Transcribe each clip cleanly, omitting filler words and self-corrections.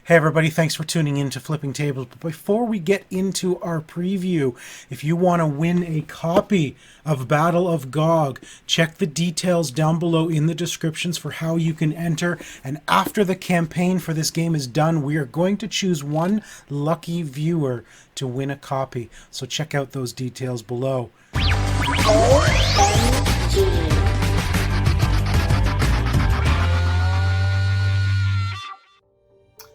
Hey everybody, thanks for tuning in to Flipping Tables. But before we get into our preview, if you want to win a copy of Battle of GOG, check the details down below in the descriptions for how you can enter. And after the campaign for this game is done, we are going to choose one lucky viewer to win a copy. So check out those details below.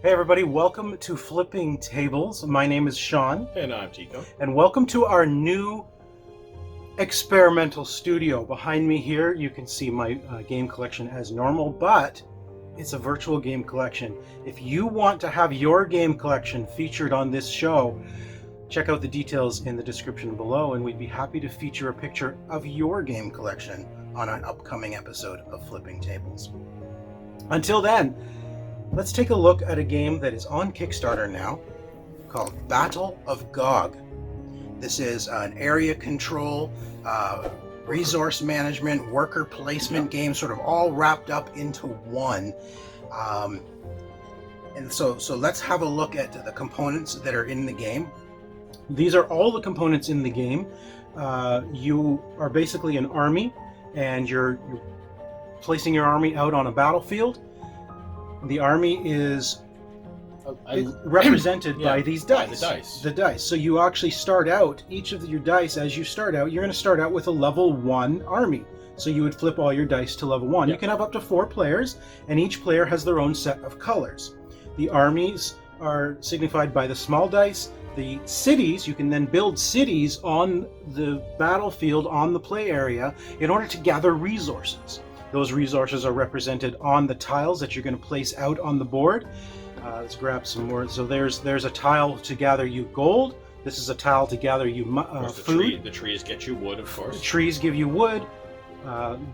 Hey everybody, welcome to Flipping Tables. My name is Sean. And I'm Tycko. And welcome to our new experimental studio. Behind me here, you can see my game collection as normal, but it's a virtual game collection. If you want to have your game collection featured on this show, check out the details in the description below, and we'd be happy to feature a picture of your game collection on an upcoming episode of Flipping Tables. Until then, let's take a look at a game that is on Kickstarter now called Battle of GOG. This is an area control, resource management, worker placement game, sort of all wrapped up into one. And so let's have a look at the components that are in the game. These are all the components in the game. You are basically an army, and you're placing your army out on a battlefield. The army is represented by these dice. The dice. So you actually start out, each of your dice, as you start out, you're going to start out with a level 1 army. So you would flip all your dice to level 1. You can have up to 4 players, and each player has their own set of colors. The armies are signified by the small dice. The cities, you can then build cities on the battlefield, on the play area, in order to gather resources. Those resources are represented on the tiles that you're going to place out on the board. Let's grab some more. So there's a tile to gather you gold. This is a tile to gather you food. The trees get you wood, of course. The trees give you wood.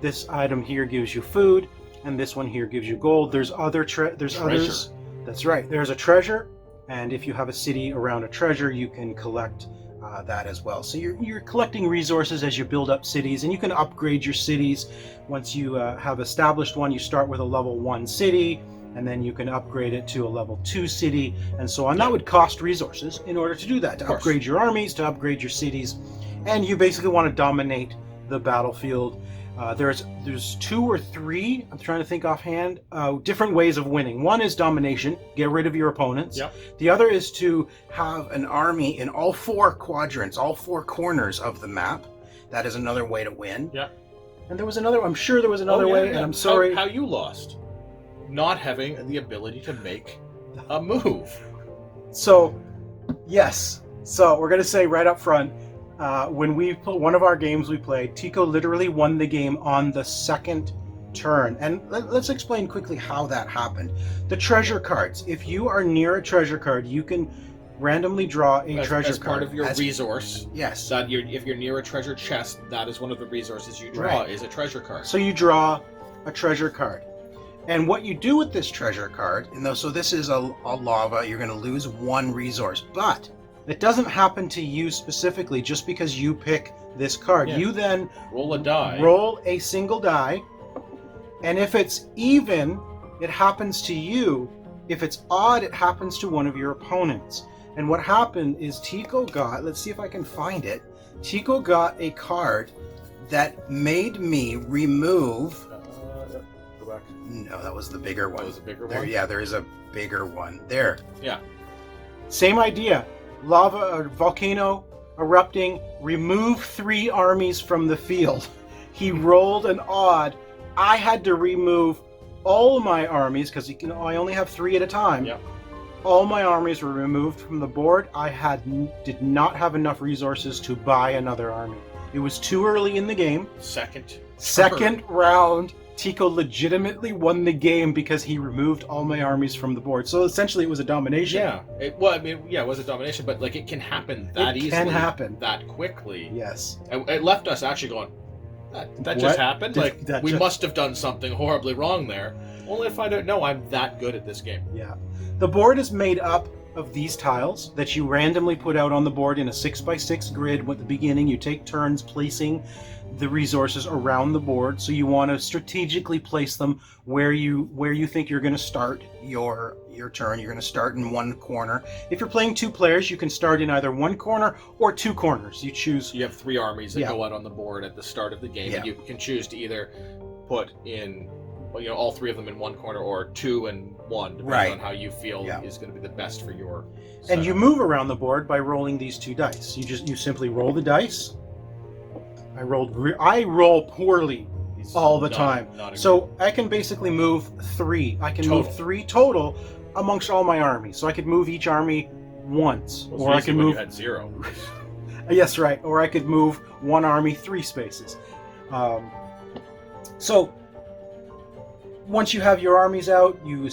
This item here gives you food, and this one here gives you gold. There's others. That's right. There's a treasure, and if you have a city around a treasure, you can collect that as well. So you're collecting resources as you build up cities, and you can upgrade your cities. Once you have established one, you start with a level 1 city, and then you can upgrade it to a level 2 city, and so on. That would cost resources in order to do that, to upgrade your armies, to upgrade your cities, and you basically want to dominate the battlefield. There's 2 or 3, I'm trying to think offhand, different ways of winning. One is domination, get rid of your opponents. The other is to have an army in all 4 quadrants, all 4 corners of the map. That is another way to win. And there was another, I'm sure there was another way, and I'm sorry. How you lost. Not having the ability to make a move. So, yes. So we're going to say right up front, when one of our games we played, Tycko literally won the game on the second turn. And let's explain quickly how that happened. The treasure cards. If you are near a treasure card, you can randomly draw a treasure as card. Part of your resource. Yes. If you're near a treasure chest, that is one of the resources you draw, is a treasure card. So you draw a treasure card. And what you do with this treasure card, so this is a lava, you're going to lose 1 resource. But it doesn't happen to you specifically just because you pick this card. You then roll a die. Roll a single die. And if it's even, it happens to you. If it's odd, it happens to one of your opponents. And what happened is Tycko got, let's see if I can find it. Tycko got a card that made me remove... Go back. No, that was the bigger one. That was a bigger one? Yeah, there is a bigger one. There. Yeah. Same idea. Lava or volcano erupting, remove 3 armies from the field. He rolled an odd. I had to remove all my armies because I only have 3 at a time. Yeah. All my armies were removed from the board. I did not have enough resources to buy another army. It was too early in the game. Second round, Tycko legitimately won the game because he removed all my armies from the board. So essentially it was a domination. Yeah. It was a domination, but it can happen that easily. It can happen. That quickly. Yes. It left us actually going, that just happened? We must have done something horribly wrong there. Only if I don't know I'm that good at this game. Yeah. The board is made up of these tiles that you randomly put out on the board in a 6x6 grid. At the beginning, you take turns placing the resources around the board. So you want to strategically place them where you think you're going to start your turn. You're going to start in one corner. If you're playing 2 players, you can start in either one corner or 2 corners. You choose. You have 3 armies that go out on the board at the start of the game, and you can choose to either put in, all 3 of them in one corner, or 2 and 1, depending on how you feel is going to be the best for your setup. And you move around the board by rolling these 2 dice. You simply roll the dice. I roll poorly all the time. So I can basically move 3. I can move 3 total amongst all my armies. So I could move each army once. Or I could move... You had 0. Yes, right. Or I could move one army 3 spaces. So once you have your armies out, you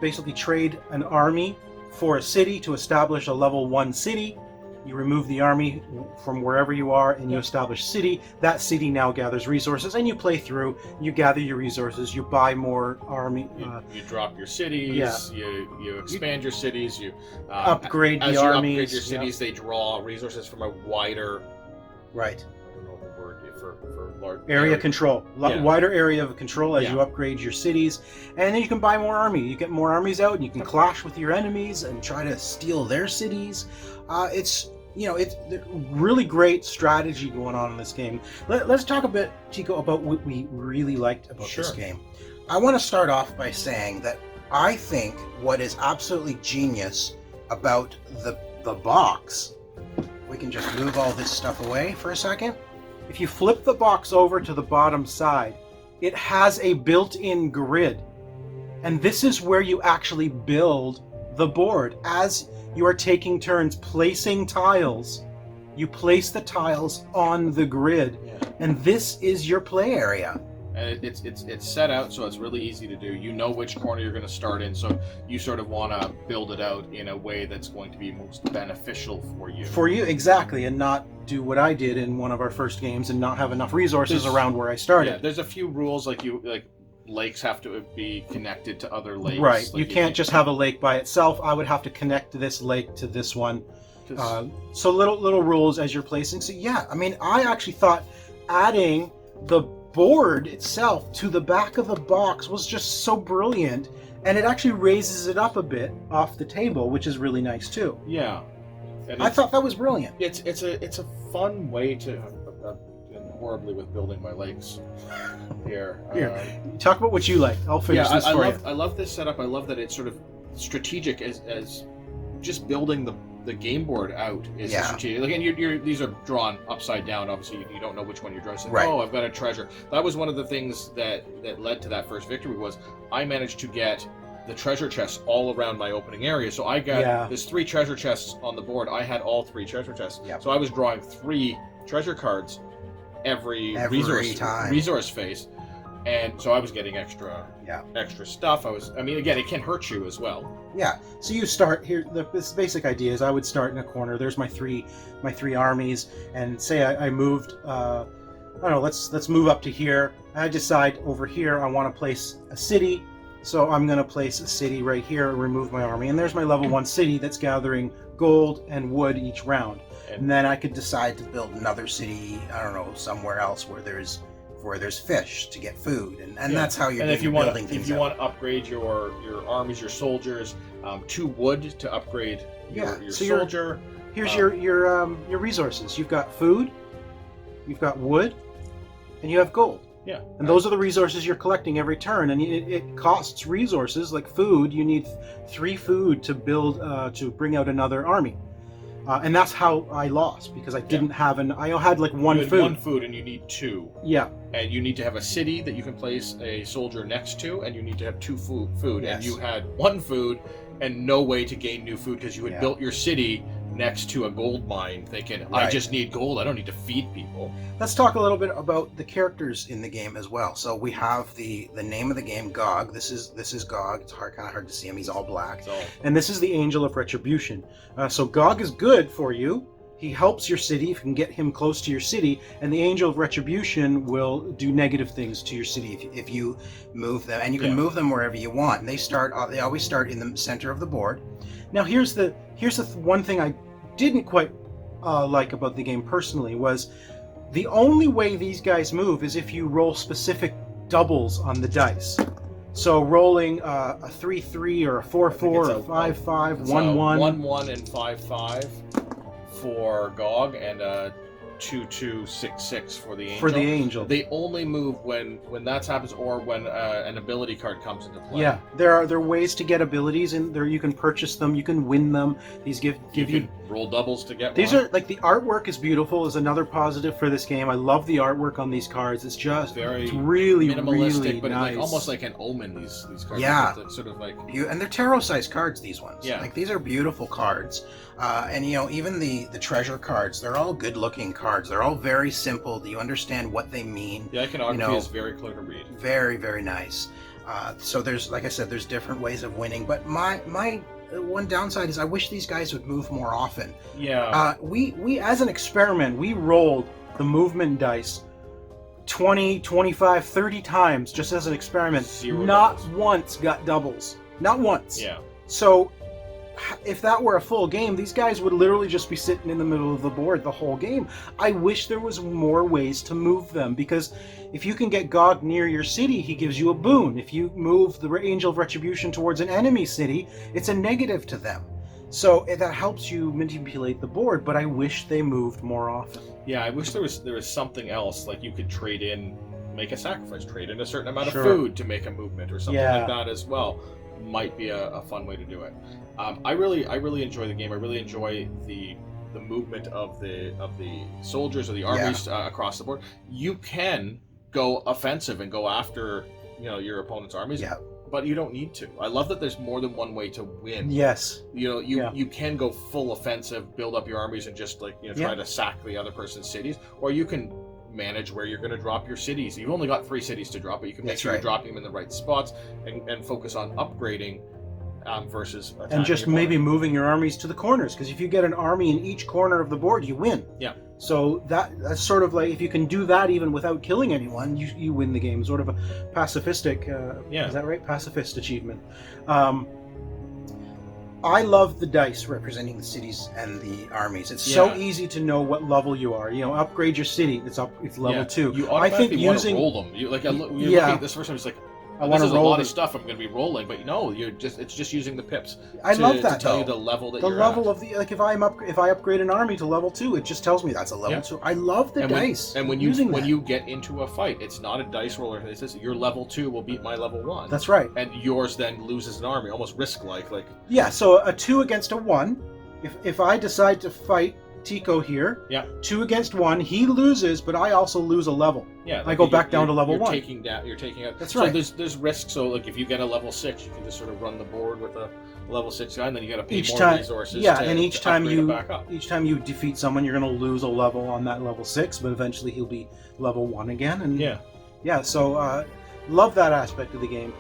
basically trade an army for a city to establish a level 1 city. You remove the army from wherever you are and you establish city. That city now gathers resources, and you play through. You gather your resources. You buy more army. You drop your cities. Yeah. You expand your cities. You upgrade the armies. As you upgrade your cities, they draw resources from a wider. Right. I don't know the word for large area control. Wider area of control as you upgrade your cities, and then you can buy more army. You get more armies out, and you can clash with your enemies and try to steal their cities. It's really great strategy going on in this game. Let's talk a bit, Tycko, about what we really liked about this game. I want to start off by saying that I think what is absolutely genius about the box, we can just move all this stuff away for a second. If you flip the box over to the bottom side, it has a built-in grid. And this is where you actually build the board. As you are taking turns placing tiles, you place the tiles on the grid, and this is your play area. And it's set out so it's really easy to do. You know which corner you're going to start in, so you sort of want to build it out in a way that's going to be most beneficial for you. For you, exactly, and not do what I did in one of our first games and not have enough resources around where I started. Yeah, there's a few rules like lakes have to be connected to other lakes. Right. You can't just have a lake by itself. I would have to connect this lake to this one. So little rules as you're placing. So I actually thought adding the board itself to the back of the box was just so brilliant, and it actually raises it up a bit off the table, which is really nice too. Yeah. I thought that was brilliant. It's a fun way to horribly with building my lakes here. Talk about what you like. I'll finish this for you. I love this setup. I love that it's sort of strategic as just building the game board out is strategic. Like, and these are drawn upside down. Obviously, you don't know which one you're drawing. So, oh, I've got a treasure. That was one of the things that led to that first victory. Was I managed to get the treasure chests all around my opening area. So I got there's 3 treasure chests on the board. I had all 3 treasure chests. Yep. So I was drawing 3 treasure cards every resource phase, and so I was getting extra stuff. Again, it can hurt you as well. Yeah. So you start here. This basic idea is I would start in a corner. There's my three armies, and say I moved. I don't know. Let's move up to here. I decide over here I want to place a city, so I'm going to place a city right here and remove my army. And there's my level 1 city that's gathering gold and wood each round. And then I could decide to build another city, I don't know, somewhere else where there's fish to get food, and that's how you're building things. If you want to upgrade your armies, your soldiers, to wood to upgrade your soldier. Here's your resources. You've got food, you've got wood, and you have gold. Yeah. And those are the resources you're collecting every turn, and it costs resources like food. You need 3 food to build to bring out another army. And that's how I lost, because I didn't have I had like one food. One food, and you need 2. Yeah. And you need to have a city that you can place a soldier next to, and you need to have 2 food. Yes. And you had 1 food and no way to gain new food because you had built your city next to a gold mine, thinking, I just need gold, I don't need to feed people. Let's talk a little bit about the characters in the game as well. So we have the name of the game, GOG. This is GOG. It's kind of hard to see him. He's all black. And this is the Angel of Retribution. So GOG is good for you. he helps your city if you can get him close to your city, and the Angel of Retribution will do negative things to your city if you move them, and you can move them wherever you want. And they always start in the center of the board. Now here's the one thing I didn't quite like about the game personally was the only way these guys move is if you roll specific doubles on the dice. So rolling a 3-3 or a 4-4 or a 5-5, 1-1. 1-1 and 5-5 for GOG, and a 2-2-6-6 for the Angel. For the Angel. They only move when that happens, or when an ability card comes into play. Yeah, there are ways to get abilities, and there you can purchase them, you can win them. These give you roll doubles to get these one. are like, the artwork is beautiful, is another positive for this game. I love the artwork on these cards. It's just it's really minimalistic, really but nice. like almost like an Omen. These cards, sort of like and they're tarot-sized cards. These ones, yeah, like these are beautiful cards. And even the treasure cards, they're all good-looking cards. They're all very simple. Do you understand what they mean? The iconography is very clear to read. Very, very nice. So there's, like I said, there's different ways of winning. But my one downside is I wish these guys would move more often. Yeah. We as an experiment, we rolled the movement dice 20, 25, 30 times just as an experiment. Not once got doubles. Not once. Yeah. So if that were a full game, these guys would literally just be sitting in the middle of the board the whole game. I wish there was more ways to move them, because if you can get GOG near your city, he gives you a boon. If you move the Angel of Retribution towards an enemy city, it's a negative to them. So that helps you manipulate the board, but I wish they moved more often. Yeah, I wish there was something else, like you could trade in, make a sacrifice, trade in a certain amount of food to make a movement or something like that as well. Might be a fun way to do it. I really enjoy the game. I really enjoy the movement of the soldiers or the armies across the board. You can go offensive and go after your opponent's armies, but you don't need to. I love that there's more than one way to win. Yes. You can go full offensive, build up your armies, and just try to sack the other person's cities, or you can manage where you're going to drop your cities. You've only got 3 cities to drop, but you can make sure you're dropping them in the right spots and focus on upgrading versus attacking. And just maybe moving your armies to the corners, because if you get an army in each corner of the board, you win. Yeah. So that's sort of like, if you can do that even without killing anyone, you win the game. Sort of a pacifistic, is that right? Pacifist achievement. I love the dice representing the cities and the armies. It's so easy to know what level you are. Upgrade your city. It's level 2. You automatically want to roll them. You're looking at this first time, it's like, this is a lot of stuff I'm going to be rolling, but no, it's just using the pips. I love that, to tell you the level that the you're level at. of the if I upgrade an army to level 2, it just tells me that's a level 2. I love the dice. And when you get into a fight, it's not a dice roller. It says your level 2 will beat my level 1. That's right. And yours then loses an army, almost risk-like. Yeah. So a 2 against a 1. If I decide to fight Tycko here, 2 against 1, he loses, but I also lose a level. Yeah, I go back down to level 1. You're taking out. That's right. So there's risk. So if you get a level 6, you can just sort of run the board with a level 6 guy, and then you got to pay more resources. Yeah, and each time you defeat someone, you're going to lose a level on that level 6, but eventually he'll be level 1 again. And so love that aspect of the game.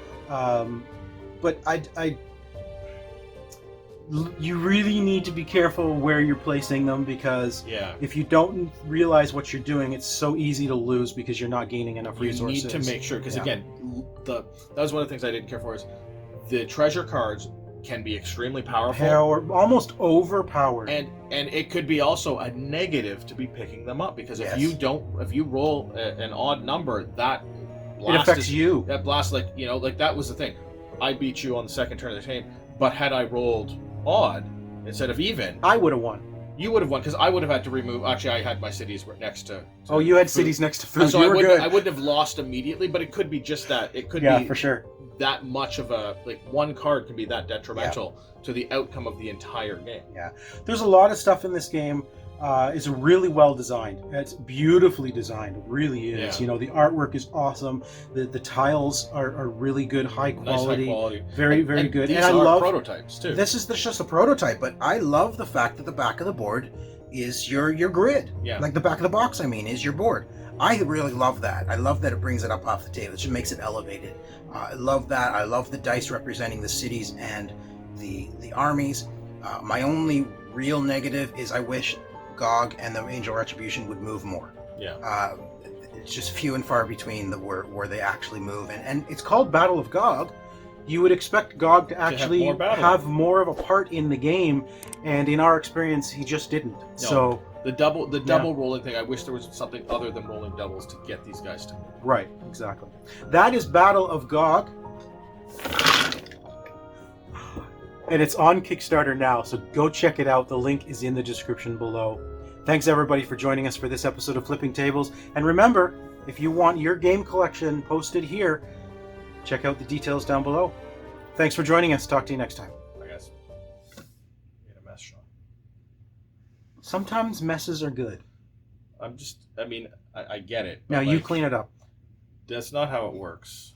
But you really need to be careful where you're placing them, because if you don't realize what you're doing, it's so easy to lose because you're not gaining enough resources. You need to make sure, because again, that was one of the things I didn't care for, is the treasure cards can be extremely powerful, almost overpowered, and it could be also a negative to be picking them up, because if you roll an odd number, that blast affects you. That blast, that was the thing. I beat you on the second turn of the game, but had I rolled odd instead of even, I would have won. You would have won, because I would have had to remove. Actually, I had my cities next to oh, you had food. Cities next to food. So you were good. I wouldn't have lost immediately, but it could be just that. It could be for sure. That much of a one card can be that detrimental to the outcome of the entire game. Yeah, there's a lot of stuff in this game. It's really well designed. It's beautifully designed. It really is. Yeah. The artwork is awesome. The tiles are really good, high quality. Nice high quality. Very good. These and I are love prototypes too. This is just a prototype, but I love the fact that the back of the board is your grid. Yeah. Like the back of the box, is your board. I really love that. I love that it brings it up off the table. It just makes it elevated. I love that. I love the dice representing the cities and the armies. My only real negative is I wish GOG and the Angel Retribution would move more. Yeah. It's just few and far between where they actually move, and it's called Battle of GOG. You would expect GOG to actually have more of a part in the game, and in our experience, he just didn't. No. So the double rolling thing. I wish there was something other than rolling doubles to get these guys to move. Right, exactly. That is Battle of GOG, and it's on Kickstarter now. So go check it out. The link is in the description below. Thanks everybody for joining us for this episode of Flipping Tables. And remember, if you want your game collection posted here, check out the details down below. Thanks for joining us. Talk to you next time. I guess. Made a mess, Sean. Sometimes messes are good. I get it. Now you clean it up. That's not how it works.